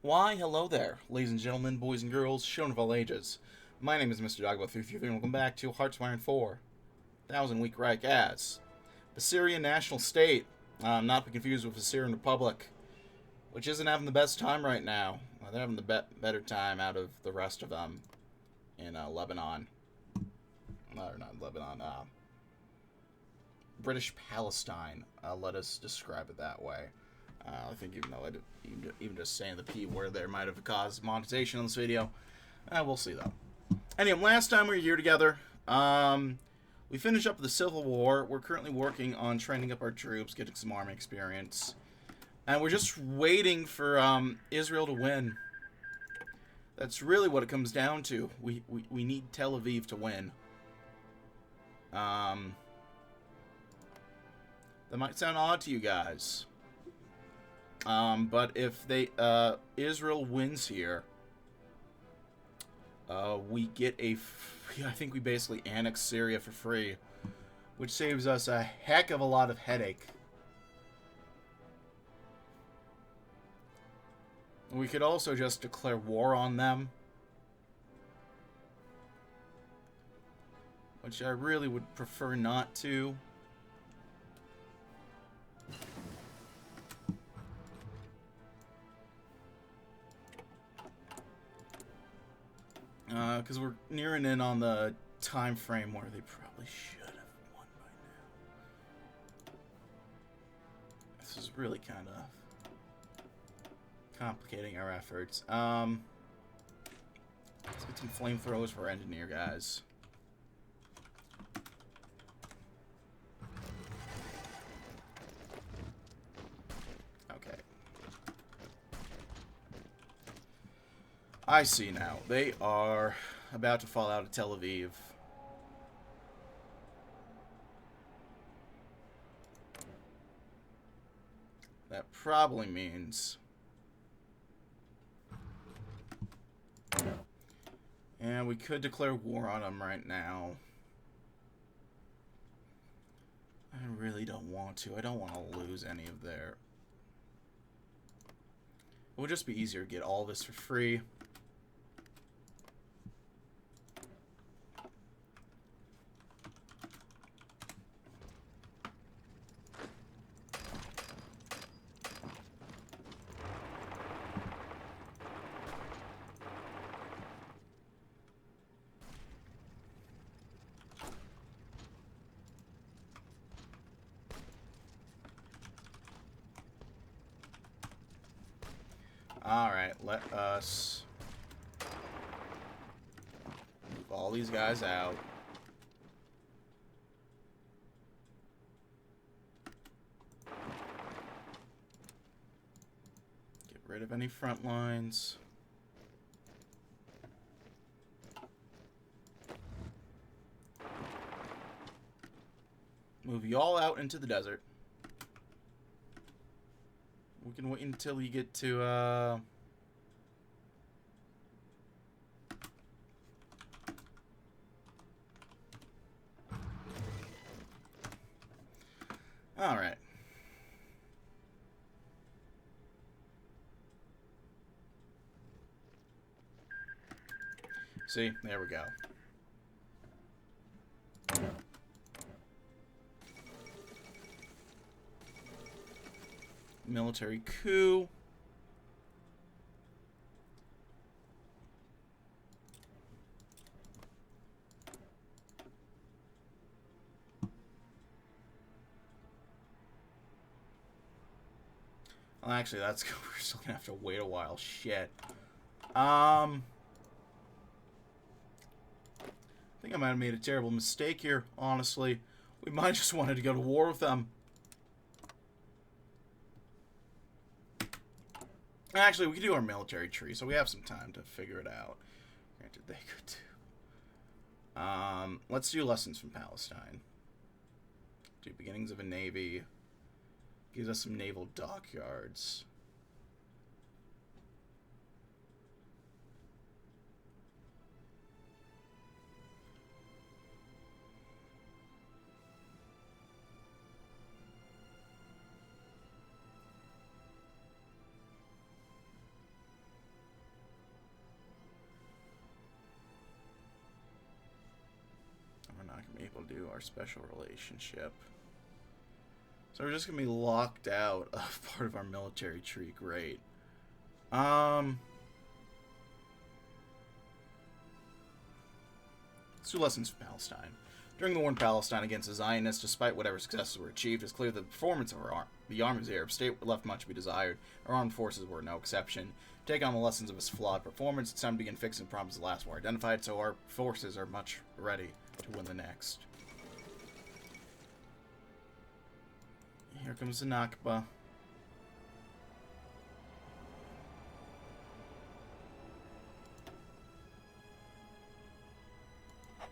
Why, hello there, ladies and gentlemen, boys and girls, children of all ages. My name is Mr. Dogba333, and welcome back to Hearts of Iron 4, 1000 Week Reich as the Syrian national state, not to be confused with the Syrian Republic, which isn't having the best time right now. They're having the better time out of the rest of them in Lebanon. Or not Lebanon, British Palestine, let us describe it that way. I think even though even just saying the P word there might have caused monetization on this video. We'll see, though. Anyway, last time we were here together, we finished up the Civil War. We're currently working on training up our troops, getting some army experience. And we're just waiting for Israel to win. That's really what it comes down to. We need Tel Aviv to win. That might sound odd to you guys. But if Israel wins here, we get I think we basically annex Syria for free, which saves us a heck of a lot of headache. We could also just declare war on them, which I really would prefer not to. Because we're nearing in on the time frame where they probably should have won by now. This is really kind of complicating our efforts. Let's get some flamethrowers for our engineer guys. I see now. They are about to fall out of Tel Aviv. That probably means... And we could declare war on them right now. I really don't want to. I don't want to lose any of their... It would just be easier to get all this for free. Alright, let us move all these guys out. Get rid of any front lines. Move you all out into the desert. We can wait until you get to, Alright. See? There we go. Military coup. Well, actually, we're still gonna have to wait a while. Shit. I think I might have made a terrible mistake here, honestly. We might just wanted to go to war with them. Actually, we can do our military tree, so we have some time to figure it out. Granted, they could too. Let's do lessons from Palestine. Do beginnings of a navy. Gives us some naval dockyards. do our special relationship. So we're just going to be locked out of part of our military tree. Great. Let's do lessons from Palestine. During the war in Palestine against the Zionists, despite whatever successes were achieved, it's clear that the performance of the army of the Arab state left much to be desired. Our armed forces were no exception. To take on the lessons of its flawed performance, it's time to begin fixing problems the last war identified, so our forces are much ready to win the next. Here comes the Nakba.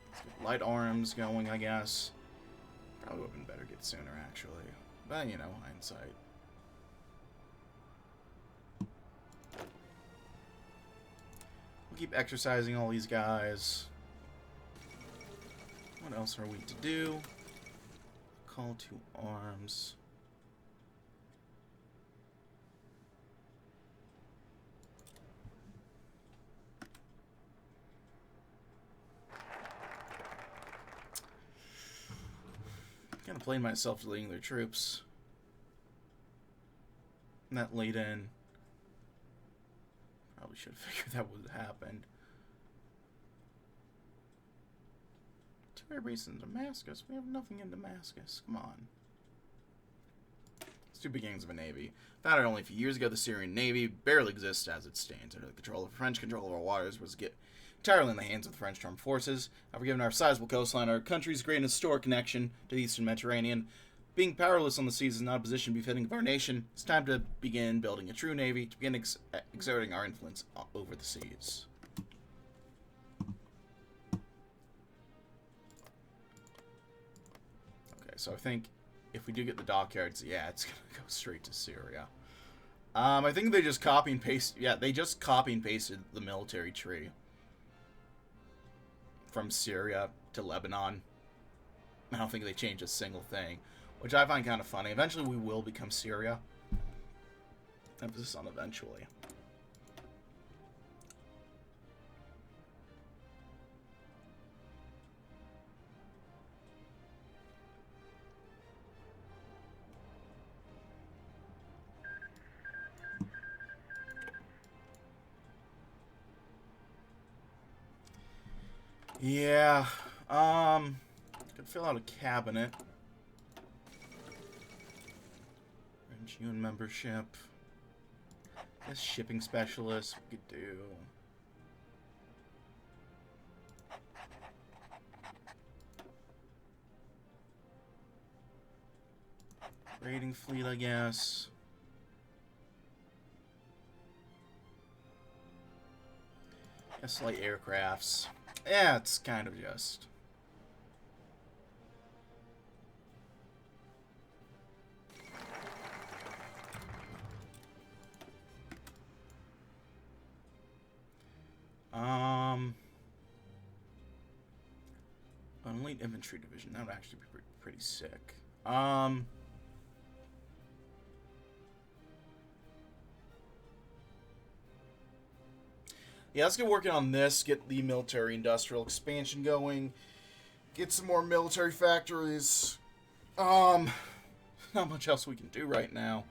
Let's get light arms going, I guess. Probably would have been better get sooner, actually. But, you know, hindsight. We'll keep exercising all these guys. What else are we to do? Call to arms. Kind of played myself leading their troops. And that laid in. Probably should have figured that would have happened. 2 air bases in Damascus. We have nothing in Damascus. Come on. It's 2 beginnings of a navy. Founded only a few years ago, the Syrian navy barely exists as it stands. Under the control of French control of our waters was entirely in the hands of the French armed forces. However, given our sizable coastline, our country's great historic connection to the Eastern Mediterranean, being powerless on the seas is not a position befitting of our nation. It's time to begin building a true navy, to begin exerting our influence over the seas. Okay, so I think if we do get the dockyards, yeah, it's going to go straight to Syria. I think they just copy and paste. Yeah, they just copy and pasted the military tree from Syria to Lebanon. I don't think they changed a single thing, which I find kind of funny. Eventually we will become Syria. Emphasis on eventually. Yeah, could fill out a cabinet. French UN membership. This shipping specialist we could do. Raiding fleet, I guess. Yes, light aircrafts. Yeah, it's kind of just. An elite infantry division. That would actually be pretty sick. Yeah, let's get working on this. Get the military-industrial expansion going. Get some more military factories. Not much else we can do right now.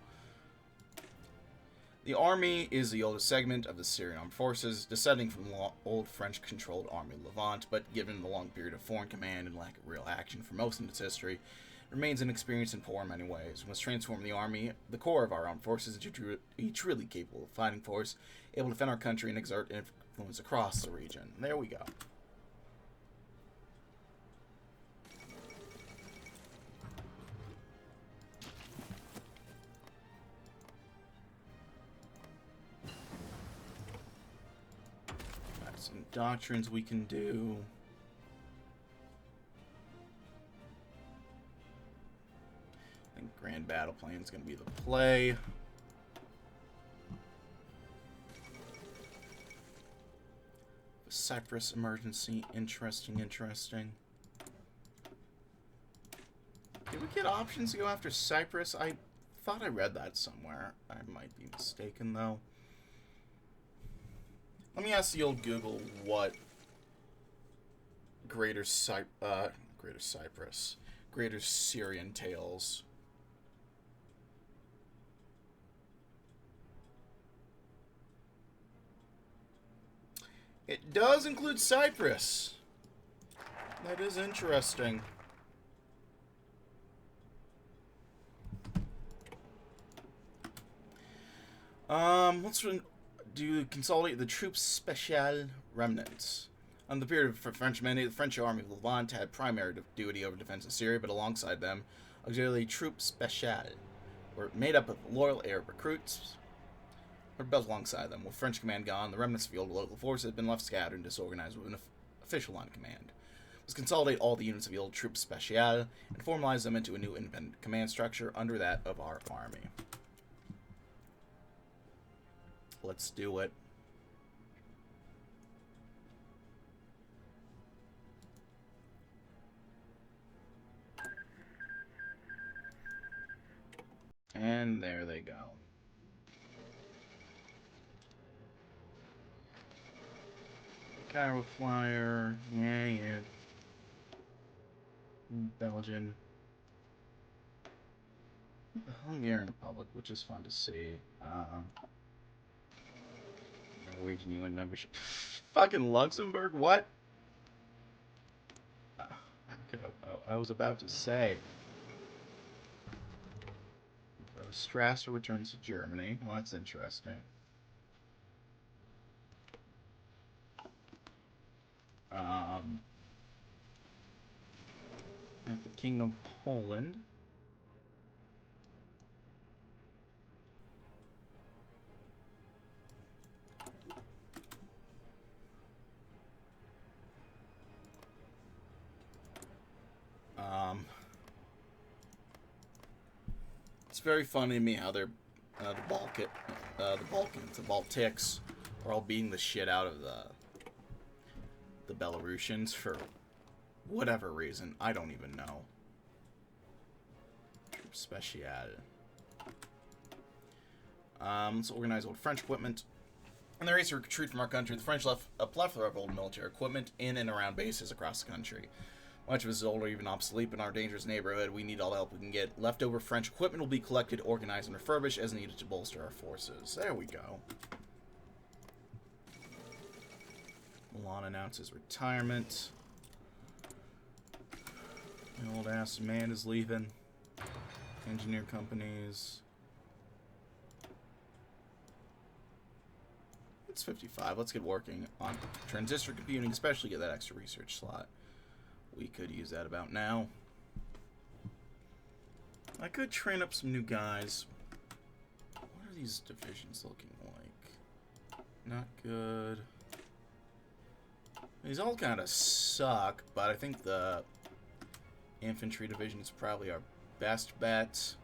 The army is the oldest segment of the Syrian armed forces, descending from the old French-controlled army Levant, but given the long period of foreign command and lack of real action for most of its history, it remains inexperienced and poor in many ways. We must transform the army, the core of our armed forces, into a truly capable fighting force, able to defend our country and exert influence across the region. And there we go. Got some doctrines we can do. I think Grand Battle Plan is going to be the play. Cyprus emergency. Interesting. Did we get options to go after Cyprus? I thought I read that somewhere. I might be mistaken, though. Let me ask the old Google what Greater Greater Cyprus. Greater Syrian tales. It does include Cyprus. That is interesting. Let's do consolidate the troops special remnants. On the period of French mandate, the French army of Levant had primary duty over defense in Syria, but alongside them, auxiliary troops special were made up of loyal Arab recruits. Or built alongside them. With French command gone, the remnants of the old local forces had been left scattered and disorganized with an official line of command. It was consolidate all the units of the old troops special and formalize them into a new independent command structure under that of our army. Let's do it. And there they go. Cairo Flyer, yeah. Belgian. The Hungarian Republic, which is fun to see. Norwegian UN membership. Fucking Luxembourg, what? I was about to say. Strasser returns to Germany. Well, that's interesting. The Kingdom of Poland. It's very funny to me how they're the Baltics are all beating the shit out of the Belarusians for whatever reason. I don't even know. Special. Let's organize old French equipment. In the race to retreat from our country, the French left a plethora of old military equipment in and around bases across the country. Much of it is old or even obsolete, but in our dangerous neighborhood, we need all the help we can get. Leftover French equipment will be collected, organized, and refurbished as needed to bolster our forces. There we go. Milan announces retirement. The old ass man is leaving. Engineer companies. It's 55. Let's get working on transistor computing, especially get that extra research slot. We could use that about now. I could train up some new guys. What are these divisions looking like? Not good. These all kind of suck, but I think the infantry division is probably our best bet.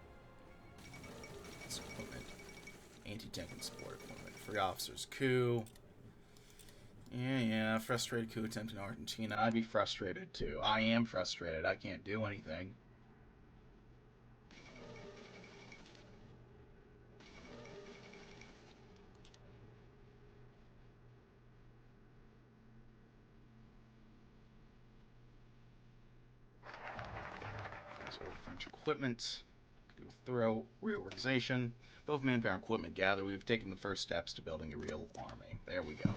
It's equipment. Anti-tank and support equipment. Free officers coup. Yeah, frustrated coup attempt in Argentina. I'd be frustrated too. I am frustrated. I can't do anything. So French equipment. Do a thorough reorganization. Both manpower and equipment gather. We've taken the first steps to building a real army. There we go.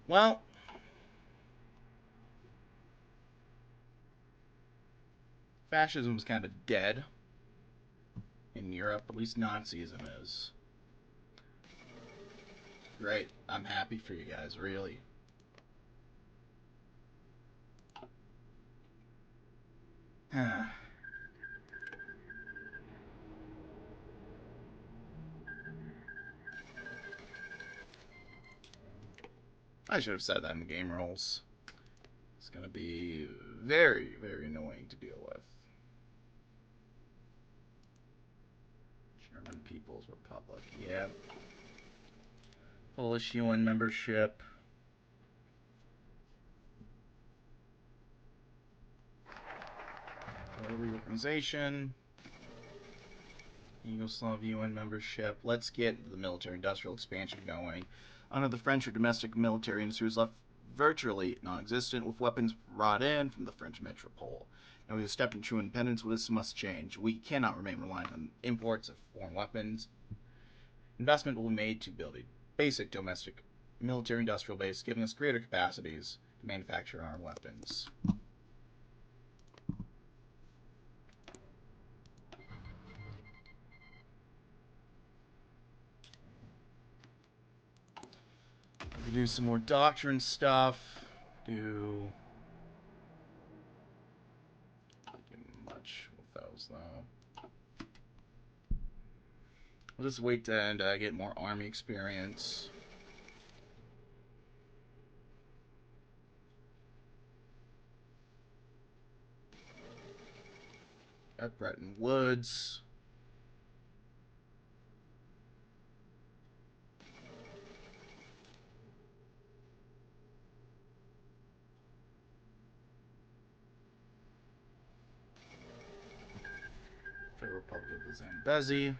Well, fascism is kind of dead in Europe. At least Nazism is. Great. I'm happy for you guys, really. I should have said that in the game rules. It's going to be very, very annoying to deal with. German People's Republic, yeah. Polish UN membership. Reorganization. Yugoslav UN membership. Let's get the military-industrial expansion going. Under the French, or domestic military industry was left virtually non-existent, with weapons brought in from the French metropole. Now, we have stepped into true independence, well, this must change. We cannot remain reliant on imports of foreign weapons. Investment will be made to build a basic domestic military industrial base, giving us greater capacities to manufacture our weapons. We do some more doctrine stuff. Do much with those though. We'll just wait and get more army experience. At Bretton Woods. Federal Republic of the Zambezi.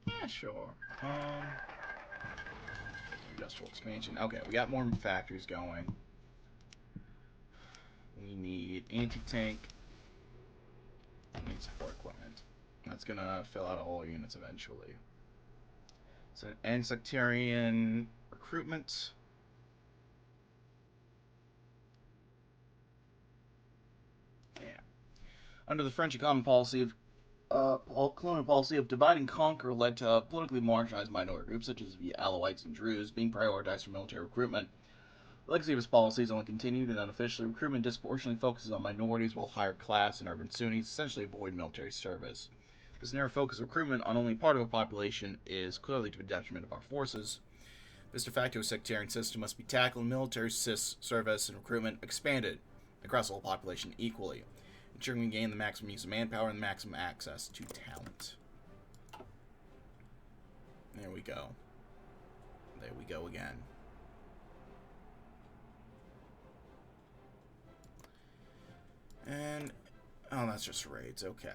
Yeah, sure. Industrial expansion. Okay, we got more factories going. We need anti-tank. We need support equipment. That's gonna fill out all units eventually. So, and sectarian recruitment. Yeah. Under the French economic policy of colonial policy of divide and conquer led to politically marginalized minority groups such as the Alawites and Druze being prioritized for military recruitment. The legacy of his policies only continued, and unofficially, recruitment disproportionately focuses on minorities, while higher class and urban Sunnis essentially avoid military service. This narrow focus of recruitment on only part of a population is clearly to the detriment of our forces. This de facto sectarian system must be tackled, and military service and recruitment expanded across the whole population equally, ensuring we gain the maximum use of manpower and the maximum access to talent. There we go. There we go again. And, oh, that's just raids, okay.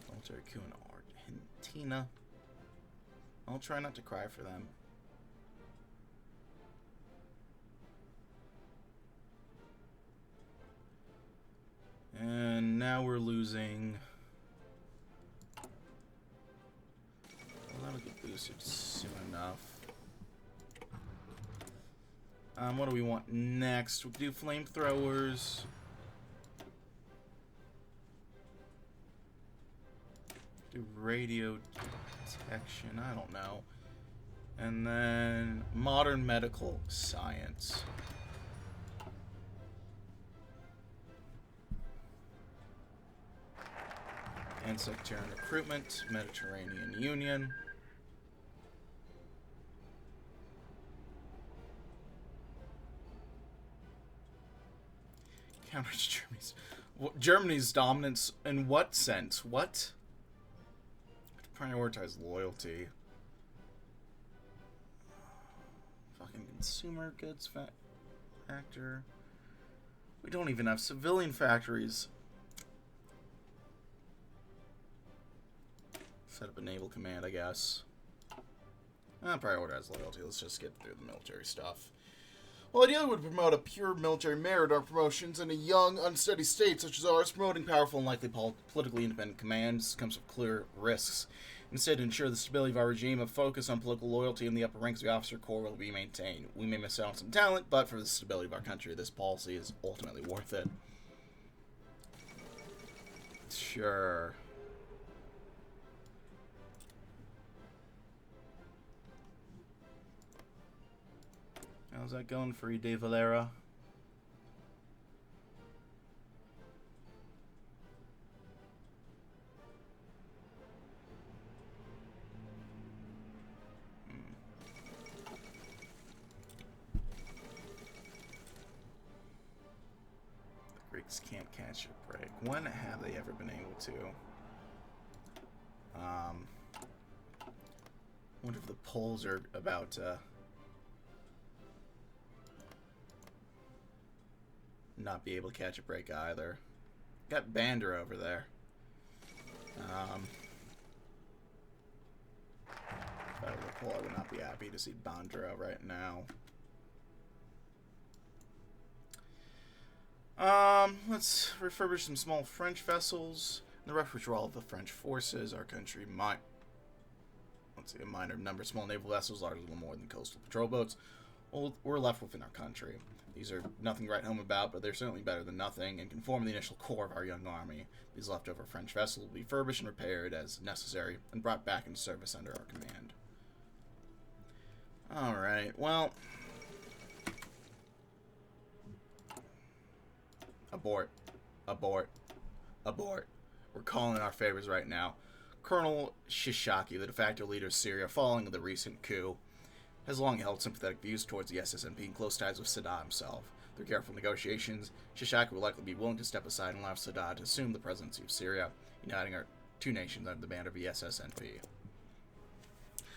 Military coup in Argentina. I'll try not to cry for them. And now we're losing. Well, that'll get boosted soon enough. What do we want next? We'll do flamethrowers. Do radio detection. I don't know. And then modern medical science. And sectarian recruitment. Mediterranean Union. Counters Germany's dominance in what sense? What? Prioritize loyalty. Fucking consumer goods factor. We don't even have civilian factories. Set up a naval command, I guess. Prioritize loyalty. Let's just get through the military stuff. Well, ideally would promote a pure military merit on promotions in a young, unsteady state such as ours. Promoting powerful and likely politically independent commands comes with clear risks. Instead, to ensure the stability of our regime, a focus on political loyalty in the upper ranks of the officer corps will be maintained. We may miss out on some talent, but for the stability of our country, this policy is ultimately worth it. Sure. How's that going for you, De Valera? The Greeks can't catch a break. When have they ever been able to? I wonder if the Poles are about to... not be able to catch a break either. Got Bandra over there. If I were to pull, I would not be happy to see Bandra right now. Let's refurbish some small French vessels. In the rough withdrawal of the French forces, our country might... Let's see, a minor number of small naval vessels, larger than more than coastal patrol boats. Well, we're left within our country. These are nothing to write home about, but they're certainly better than nothing, and can form the initial core of our young army. These leftover French vessels will be refurbished and repaired as necessary, and brought back into service under our command. Alright, well... Abort. Abort. Abort. We're calling our favors right now. Colonel Shishaki, the de facto leader of Syria, following the recent coup, has long held sympathetic views towards the SSNP and close ties with Sadat himself. Through careful negotiations, Shishaki will likely be willing to step aside and allow Sadat to assume the presidency of Syria, uniting our two nations under the banner of the SSNP.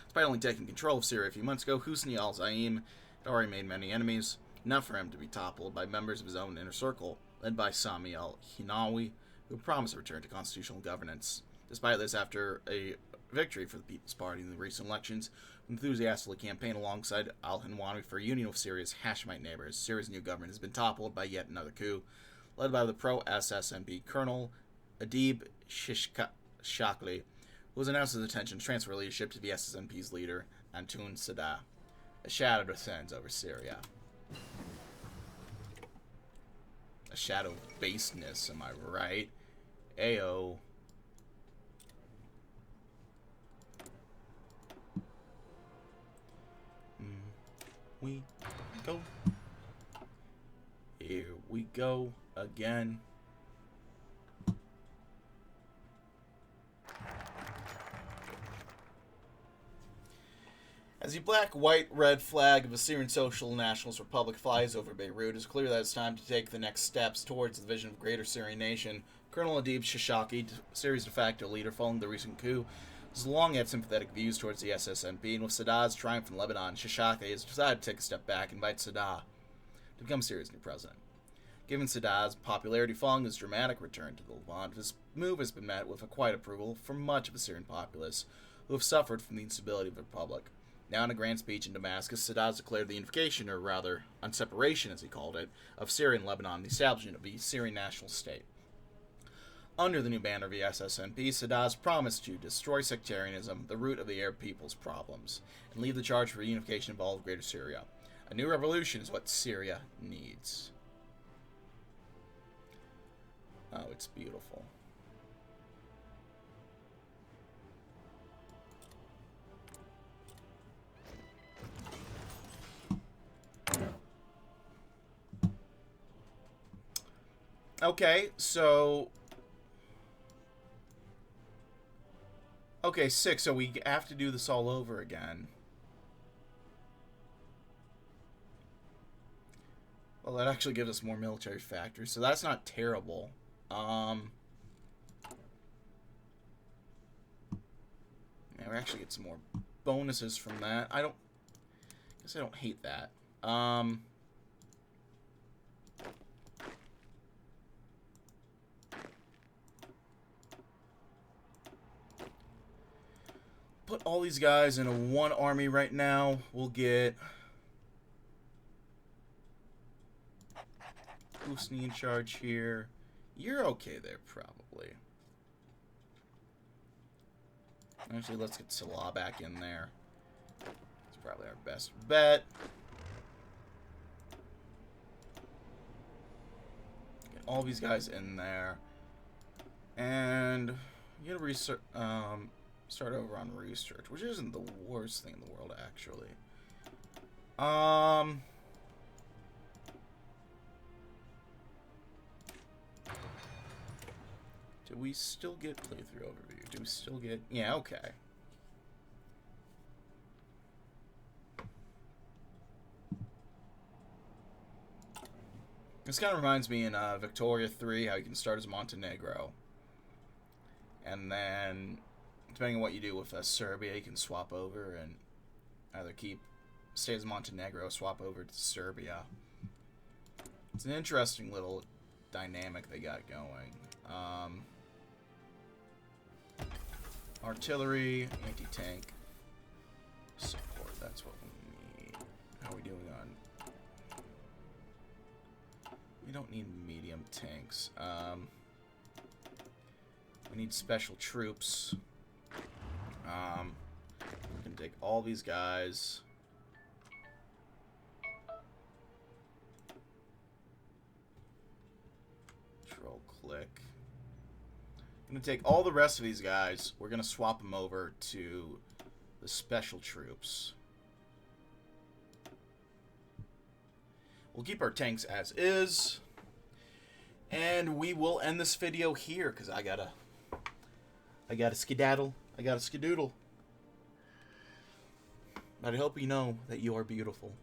Despite only taking control of Syria a few months ago, Husni al-Zaim had already made many enemies, enough for him to be toppled by members of his own inner circle, led by Sami al-Hinawi, who promised a return to constitutional governance. Despite this, after a victory for the People's Party in the recent elections, enthusiastically campaigned alongside al-Hinwani for a union with Syria's Hashemite neighbors, Syria's new government has been toppled by yet another coup, led by the pro-SSNP Colonel Adib Shishakli, who was announced his intention to transfer leadership to the SSNP's leader, Antoun Sadat. A shadow descends over Syria. A shadow of baseness, am I right? Ayo. We go. Here we go again. As the black, white, red flag of the Syrian Social Nationalist Republic flies over Beirut, it's clear that it's time to take the next steps towards the vision of a greater Syrian nation. Colonel Adib Shishaki, Syria's de facto leader following the recent coup, has long had sympathetic views towards the SSNP, and with Sadat's triumph in Lebanon, Shishaki has decided to take a step back and invite Sadat to become Syria's new president. Given Sadat's popularity following his dramatic return to the Levant, this move has been met with a quiet approval from much of the Syrian populace, who have suffered from the instability of the republic. Now in a grand speech in Damascus, Sadat declared the unification, or rather, unseparation as he called it, of Syria and Lebanon, and the establishment of the Syrian national state. Under the new banner of the SSNP, Sadat's promised to destroy sectarianism, the root of the Arab people's problems, and lead the charge for unification of all of Greater Syria. A new revolution is what Syria needs. Oh, it's beautiful. Okay, so... Okay, 6, so we have to do this all over again. Well, that actually gives us more military factors, so that's not terrible. Yeah, we actually get some more bonuses from that. I guess I don't hate that. Put all these guys in a one army right now. We'll get Husni in charge here. You're okay there, probably. Actually, let's get Salah back in there. It's probably our best bet. Get all these guys in there. And you gotta research, start over on research, which isn't the worst thing in the world, actually. Do we still get playthrough overview? Do we still get... Yeah, okay. This kind of reminds me in Victoria 3 how you can start as Montenegro. And then, depending on what you do with Serbia, you can swap over and either stay as Montenegro, swap over to Serbia. It's an interesting little dynamic they got going. Artillery, anti-tank, support. That's what we need. How are we doing on... We don't need medium tanks. We need special troops. We can take all these guys. Control-click. I'm going to take all the rest of these guys. We're going to swap them over to the special troops. We'll keep our tanks as is. And we will end this video here because I gotta skedaddle. I gotta skedoodle. But I hope you know that you are beautiful.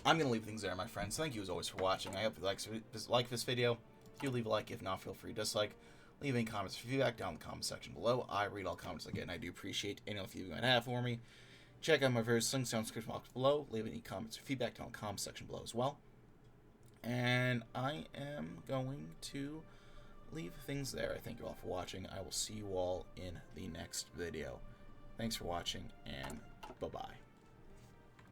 I'm going to leave things there, my friends. Thank you as always for watching. I hope you like this video. If you leave a like, if not, feel free to dislike. Leave any comments or feedback down in the comment section below. I read all comments again. I do appreciate any of you might have for me. Check out my various links down in the description box below. Leave any comments or feedback down in the comment section below as well. And I am going to leave things there. I thank you all for watching. I will see you all in the next video. Thanks for watching, and bye-bye.